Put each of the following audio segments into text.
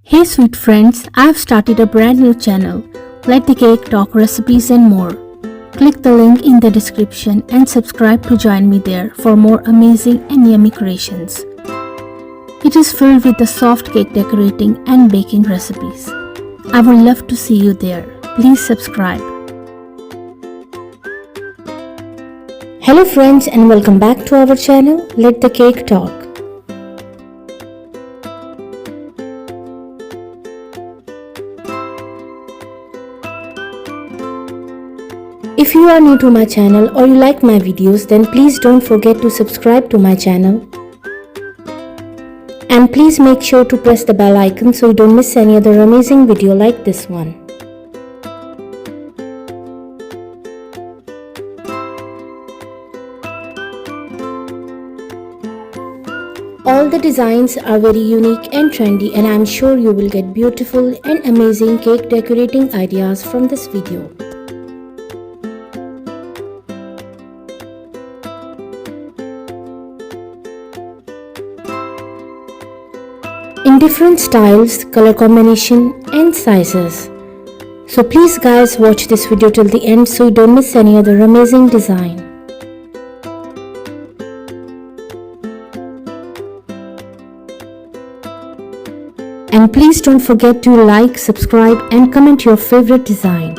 Hey sweet friends, I have started a brand new channel. Let the cake talk recipes and more. Click the link in the description and subscribe to join me there for more amazing and yummy creations. It is filled with the soft cake decorating and baking recipes. I would love to see you there. Please subscribe. Hello friends and welcome back to our channel. Let the cake talk. If you are new to my channel or you like my videos, then please don't forget to subscribe to my channel. And please make sure to press the bell icon so you don't miss any other amazing video like this one. All the designs are very unique and trendy, and I'm sure you will get beautiful and amazing cake decorating ideas from this video. In different styles, color combination and sizes. So please guys, watch this video till the end so you don't miss any other amazing design. And please don't forget to like, subscribe and comment your favorite design.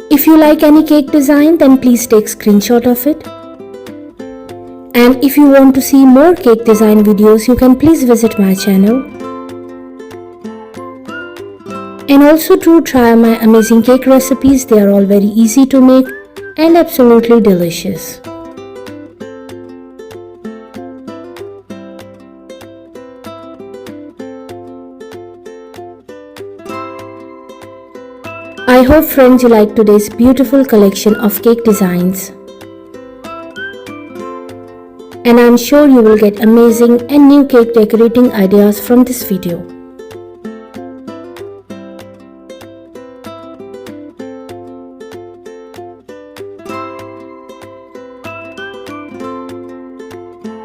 If you like any cake design, then please take screenshot of it. And if you want to see more cake design videos, you can please visit my channel. And also do try my amazing cake recipes. They are all very easy to make and absolutely delicious. I hope friends you like today's beautiful collection of cake designs. And I'm sure you will get amazing and new cake decorating ideas from this video.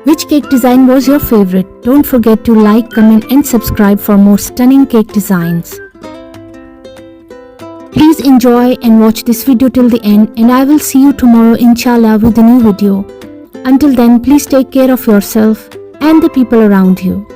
Which cake design was your favorite? Don't forget to like, comment and subscribe for more stunning cake designs. Please enjoy and watch this video till the end, and I will see you tomorrow inshallah with a new video. Until then, please take care of yourself and the people around you.